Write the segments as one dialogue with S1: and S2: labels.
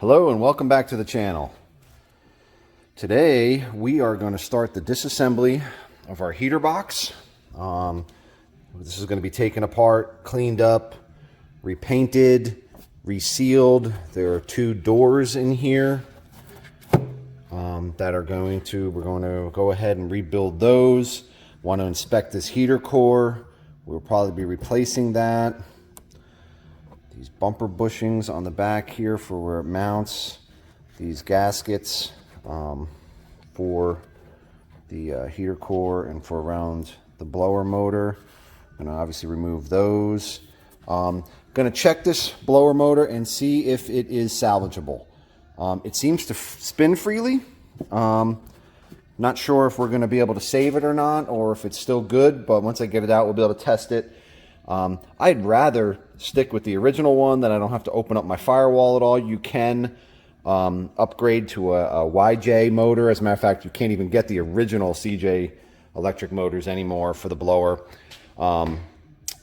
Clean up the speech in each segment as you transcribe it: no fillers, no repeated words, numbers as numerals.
S1: Hello and welcome back to the channel. Today we are going to start the disassembly of our heater box. This is going to be taken apart, cleaned up, repainted, resealed. There are two doors in here that are we're going to go ahead and rebuild those. Want to inspect this heater core. We'll probably be replacing that. These bumper bushings on the back here for where it mounts. These gaskets for the heater core and for around the blower motor. I'm going to obviously remove those. Going to check this blower motor and see if it is salvageable. It seems to spin freely. Not sure if we're going to be able to save it or not, or if it's still good, but once I get it out, we'll be able to test it. I'd rather stick with the original one, that I don't have to open up my firewall at all. You can upgrade to a YJ motor. As a matter of fact, you can't even get the original CJ electric motors anymore for the blower. So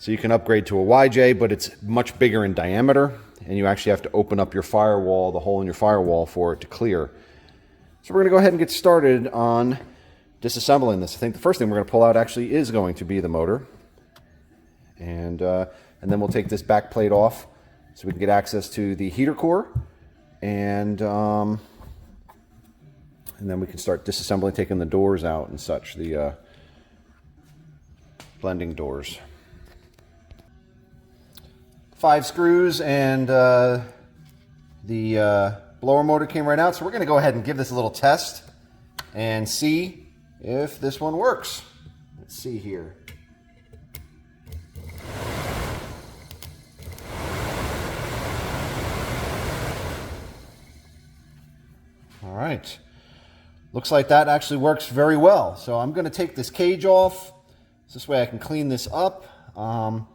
S1: you can upgrade to a YJ, but it's much bigger in diameter, and you actually have to open up your firewall, the hole in your firewall, for it to clear. So we're going to go ahead and get started on disassembling this. I think the first thing we're going to pull out actually is going to be the motor. And then we'll take this back plate off so we can get access to the heater core. And then we can start disassembling, taking the doors out and such, the blending doors. 5 screws and the blower motor came right out. So we're going to go ahead and give this a little test and see if this one works. Let's see here. All right, looks like that actually works very well. So I'm going to take this cage off. This way I can clean this up. We'll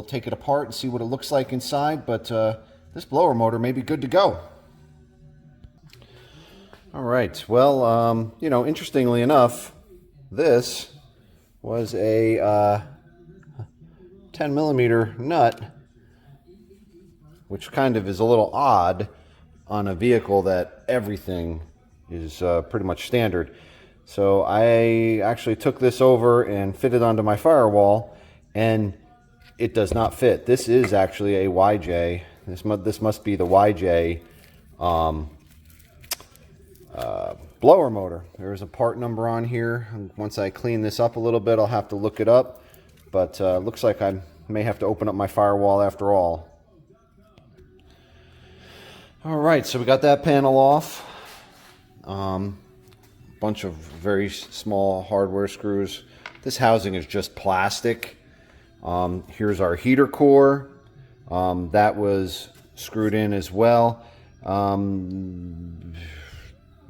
S1: take it apart and see what it looks like inside, but this blower motor may be good to go. All right, well, interestingly enough, this was a 10 millimeter nut, which kind of is a little odd on a vehicle that everything is pretty much standard. So I actually took this over and fitted onto my firewall, and it does not fit. This is actually a YJ. This must be the YJ blower motor. There's a part number on here. Once I clean this up a little bit, I'll have to look it up. But looks like I may have to open up my firewall after all. All right, so we got that panel off. Bunch of very small hardware screws. This housing is just plastic. Here's our heater core. That was screwed in as well.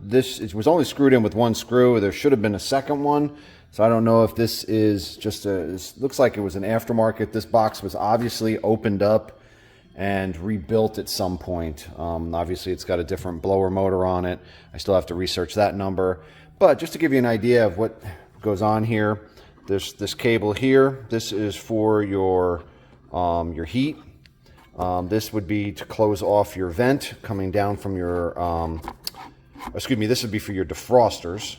S1: It was only screwed in with one screw. There should have been a second one. So I don't know if this is just it looks like it was an aftermarket. This box was obviously opened up and rebuilt at some point. Obviously it's got a different blower motor on it. I still have to research that number. But just to give you an idea of what goes on here, there's this cable here. This is for your heat. This would be to close off your vent coming down from your, this would be for your defrosters.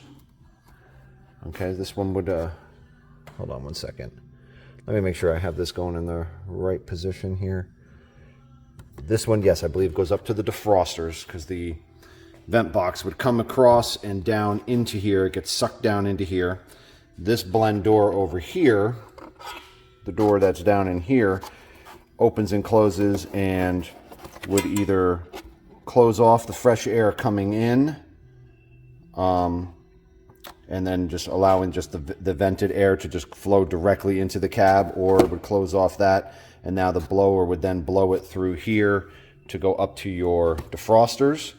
S1: Okay, this one would, hold on one second. Let me make sure I have this going in the right position here. This one, yes, I believe goes up to the defrosters, because the vent box would come across and down into here. It gets sucked down into here. This blend door over here, the door that's down in here, opens and closes and would either close off the fresh air coming in, and then just allowing just the vented air to just flow directly into the cab, or it would close off that, and now the blower would then blow it through here to go up to your defrosters.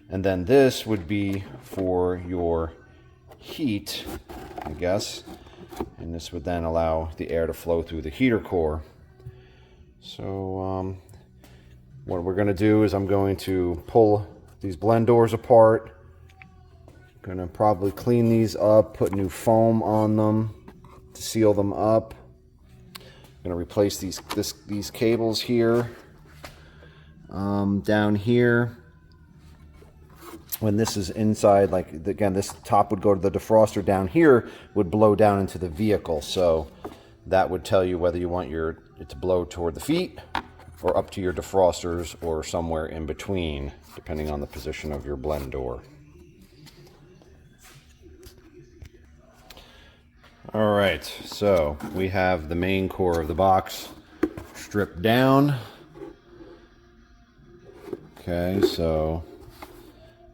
S1: And then this would be for your heat, I guess, and this would then allow the air to flow through the heater core. So what we're going to do is I'm going to pull these blend doors apart. Going to probably clean these up, put new foam on them to seal them up. I'm going to replace these cables here. Down here, when this is inside, like again, this top would go to the defroster. Down here would blow down into the vehicle. So that would tell you whether you want it to blow toward the feet or up to your defrosters or somewhere in between, depending on the position of your blend door. All right, so we have the main core of the box stripped down. Okay, so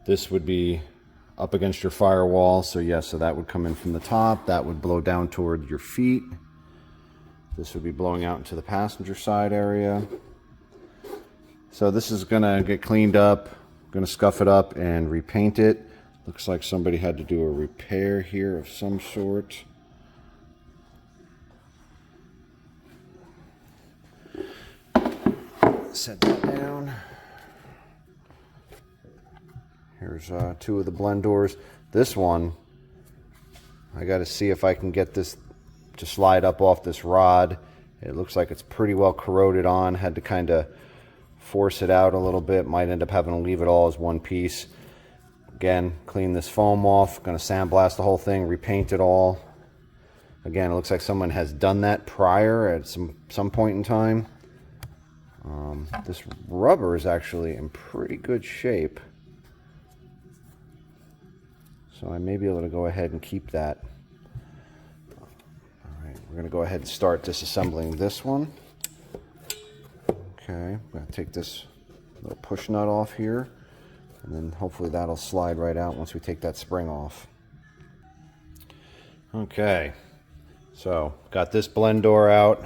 S1: this would be up against your firewall. So yes, so that would come in from the top. That would blow down toward your feet. This would be blowing out into the passenger side area. So this is gonna get cleaned up. I'm gonna scuff it up and repaint it. Looks like somebody had to do a repair here of some sort. Set that down. Here's two of the blend doors. This one, I got to see if I can get this to slide up off this rod. It looks like it's pretty well corroded on. Had to kind of force it out a little bit. Might end up having to leave it all as one piece. Again, clean this foam off. Going to sandblast the whole thing, repaint it all. Again, it looks like someone has done that prior at some point in time. This rubber is actually in pretty good shape. So I may be able to go ahead and keep that. All right, we're going to go ahead and start disassembling this one. Okay, I'm going to take this little push nut off here, and then hopefully that'll slide right out once we take that spring off. Okay, so got this blend door out.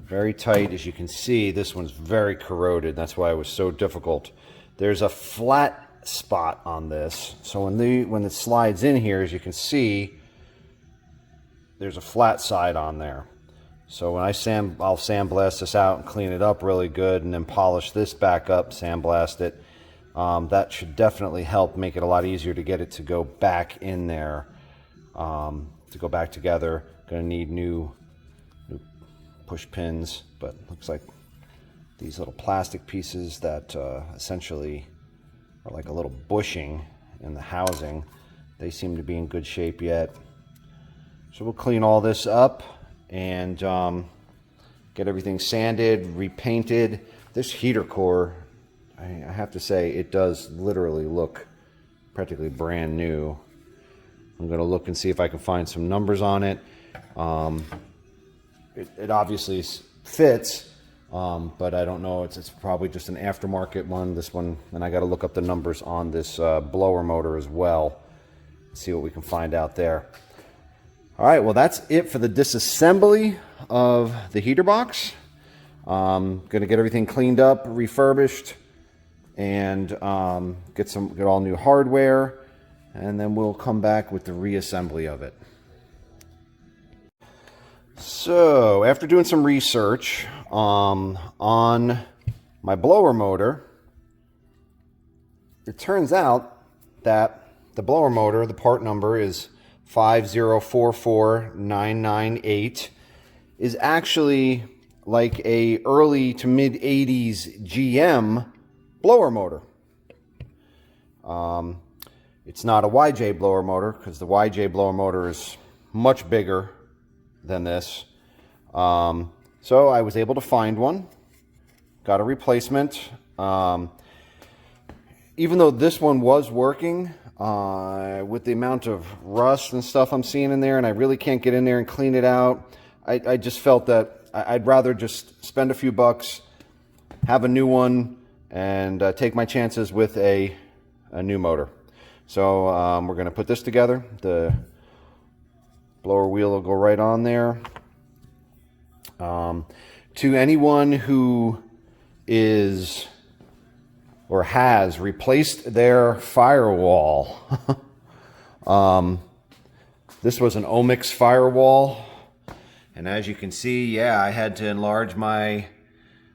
S1: Very tight, as you can see. This one's very corroded. That's why it was so difficult. There's a flat spot on this, so when it slides in here, as you can see, there's a flat side on there. So when I'll sandblast this out and clean it up really good, and then polish this back up, sandblast it. That should definitely help make it a lot easier to get it to go back in there, to go back together. Going to need new push pins, but looks like these little plastic pieces that essentially are like a little bushing in the housing, they seem to be in good shape yet. So we'll clean all this up and get everything sanded, repainted. This heater core, I have to say, it does literally look practically brand new. I'm going to look and see if I can find some numbers on it. It obviously fits, but I don't know. It's probably just an aftermarket one. This one, and I got to look up the numbers on this blower motor as well. See what we can find out there. All right, well, that's it for the disassembly of the heater box. Going to get everything cleaned up, refurbished, and get all new hardware, and then we'll come back with the reassembly of it. So, after doing some research on my blower motor, it turns out that the blower motor, the part number is 5044998, is actually like a early to mid 80s GM blower motor. It's not a YJ blower motor, because the YJ blower motor is much bigger than this. So I was able to find one, got a replacement. Even though this one was working, with the amount of rust and stuff I'm seeing in there, and I really can't get in there and clean it out, I just felt that I'd rather just spend a few bucks, have a new one, and take my chances with a new motor. So we're going to put this together. The blower wheel will go right on there. To anyone who is or has replaced their firewall, this was an N.O.S firewall, and as you can see, yeah, I had to enlarge my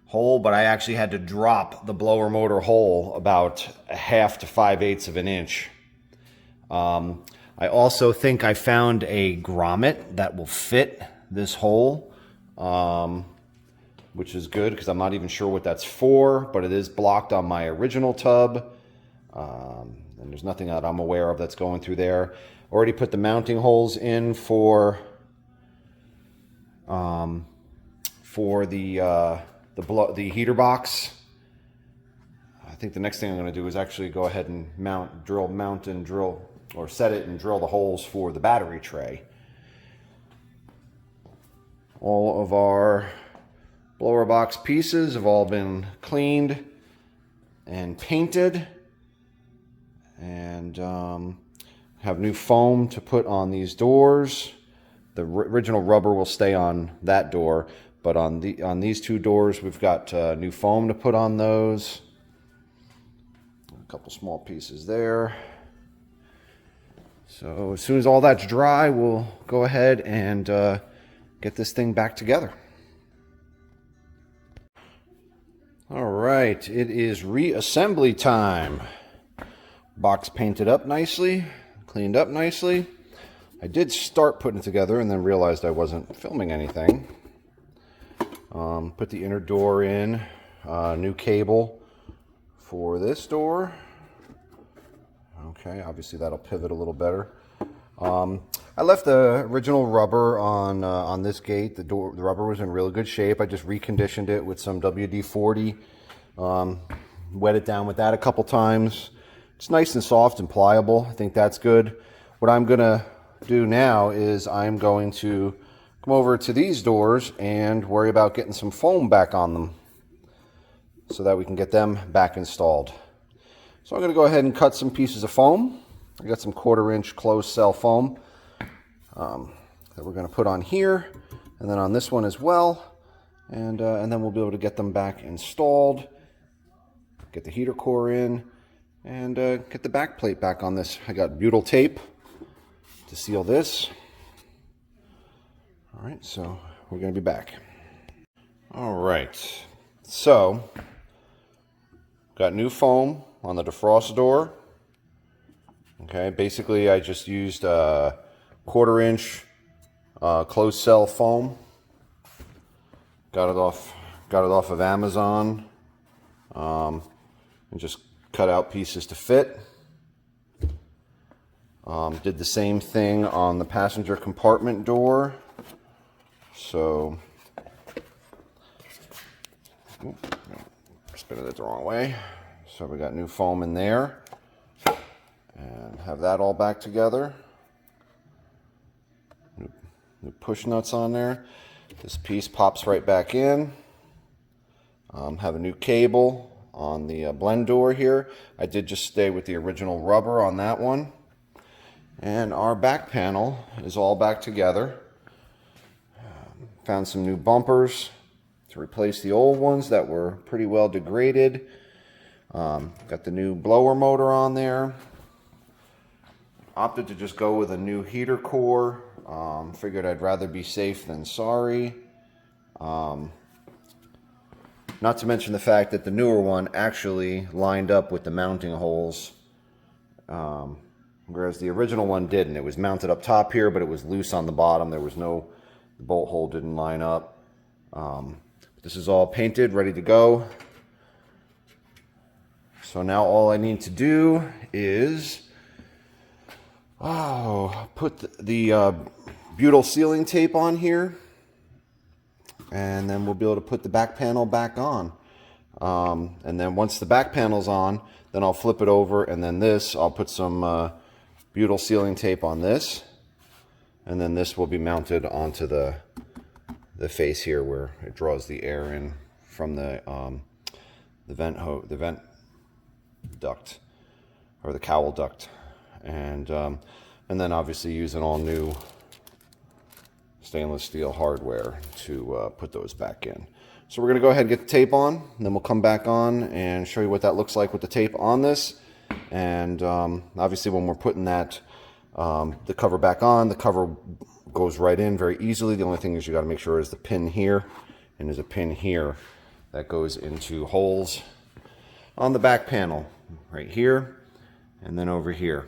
S1: hole, but I actually had to drop the blower motor hole about 1/2 to 5/8 of an inch. I also think I found a grommet that will fit this hole. which is good because I'm not even sure what that's for, but it is blocked on my original tub. And there's nothing that I'm aware of that's going through there. Already put the mounting holes in for the heater box. I think the next thing I'm going to do is actually go ahead and set it and drill the holes for the battery tray. All of our blower box pieces have all been cleaned and painted, and have new foam to put on these doors. The original rubber will stay on that door, but on these two doors we've got new foam to put on those. A couple small pieces there. So as soon as all that's dry, we'll go ahead and get this thing back together. All right, it is reassembly time. Box painted up nicely, cleaned up nicely. I did start putting it together and then realized I wasn't filming anything. Put the inner door in, new cable for this door. Okay, obviously that'll pivot a little better. I left the original rubber on this gate. The rubber was in really good shape. I just reconditioned it with some WD-40. Wet it down with that a couple times. It's nice and soft and pliable. I think that's good. What I'm gonna do now is I'm going to come over to these doors and worry about getting some foam back on them so that we can get them back installed. So I'm going to go ahead and cut some pieces of foam. I got some 1/4-inch closed cell foam that we're going to put on here, and then on this one as well, and then we'll be able to get them back installed, get the heater core in, and get the back plate back on this. I got butyl tape to seal this. All right, so we're going to be back. All right, so got new foam on the defrost door. Okay, basically I just used a 1/4-inch closed cell foam. Got it off of Amazon, and just cut out pieces to fit. Did the same thing on the passenger compartment door. So, spinning it the wrong way. So we got new foam in there, and have that all back together. New push nuts on there. This piece pops right back in. Have a new cable on the blend door here. I did just stay with the original rubber on that one. And our back panel is all back together. Found some new bumpers to replace the old ones that were pretty well degraded. Got the new blower motor on there. Opted to just go with a new heater core. Figured I'd rather be safe than sorry. Not to mention the fact that the newer one actually lined up with the mounting holes, whereas the original one didn't. It was mounted up top here, but it was loose on the bottom. There was no, the bolt hole didn't line up. This is all painted, ready to go. So now all I need to do is put the butyl sealing tape on here, and then we'll be able to put the back panel back on. And then once the back panel's on, then I'll flip it over, and then I'll put some butyl sealing tape on this, and then this will be mounted onto the face here where it draws the air in from the vent duct, or the cowl duct, and then obviously using all new stainless steel hardware to put those back in. So we're going to go ahead and get the tape on, and then we'll come back on and show you what that looks like with the tape on this. And obviously when we're putting that the cover back on, the cover goes right in very easily. The only thing is you got to make sure is the pin here, and there's a pin here that goes into holes on the back panel right here and then over here.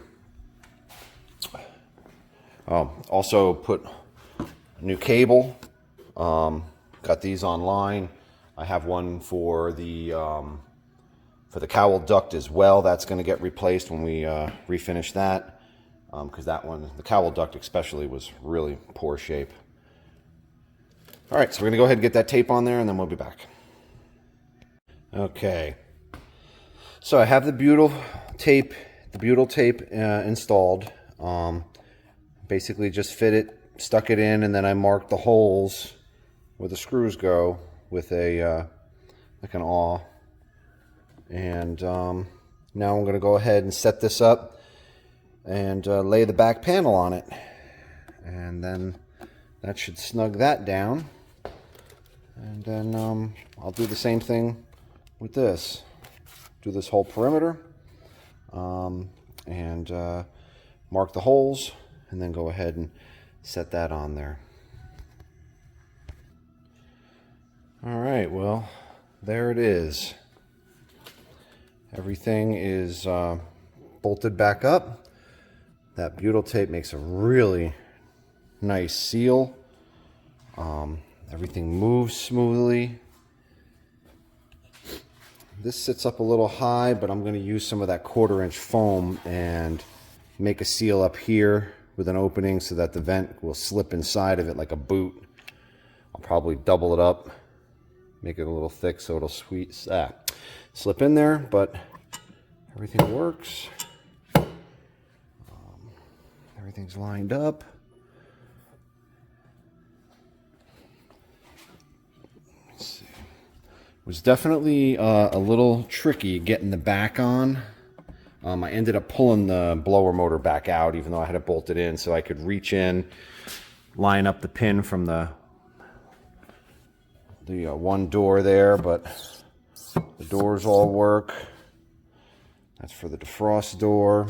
S1: Also put a new cable. Got these online. I have one for the cowl duct as well. That's going to get replaced when we refinish that, because that one, the cowl duct especially, was really poor shape. All right, so we're going to go ahead and get that tape on there, and then we'll be back. Okay, so I have the butyl tape installed. Basically just fit it, stuck it in, and then I marked the holes where the screws go with a like an awl. And now I'm going to go ahead and set this up and lay the back panel on it, and then that should snug that down. And then I'll do the same thing with this. Do this whole perimeter and mark the holes, and then go ahead and set that on there. All right, well, there it is. Everything is bolted back up. That butyl tape makes a really nice seal. Everything moves smoothly. This sits up a little high, but I'm going to use some of that 1/4-inch foam and make a seal up here with an opening so that the vent will slip inside of it like a boot. I'll probably double it up, make it a little thick so it'll slip in there, but everything works. Everything's lined up. Let's see. It was definitely a little tricky getting the back on. I ended up pulling the blower motor back out, even though I had it bolted in, so I could reach in, line up the pin from the one door there, but the doors all work. That's for the defrost door.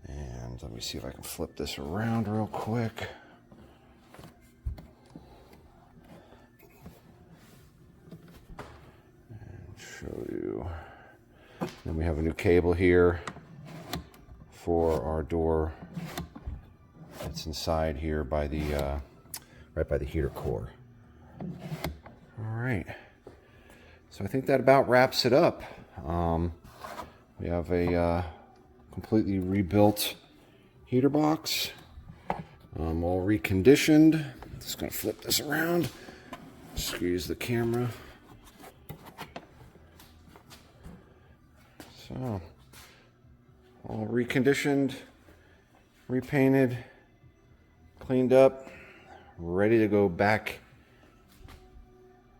S1: And let me see if I can flip this around real quick. And show you. Then we have a new cable here for our door. It's inside here by the right by the heater core. All right. So I think that about wraps it up. We have a completely rebuilt heater box, all reconditioned. Just gonna flip this around, squeeze the camera. So, all reconditioned, repainted, cleaned up, ready to go back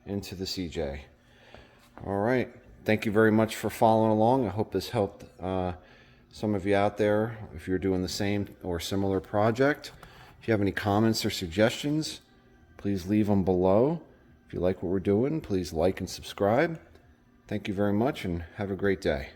S1: into the CJ. All right. Thank you very much for following along. I hope this helped some of you out there if you're doing the same or similar project. If you have any comments or suggestions, please leave them below. If you like what we're doing, please like and subscribe. Thank you very much and have a great day.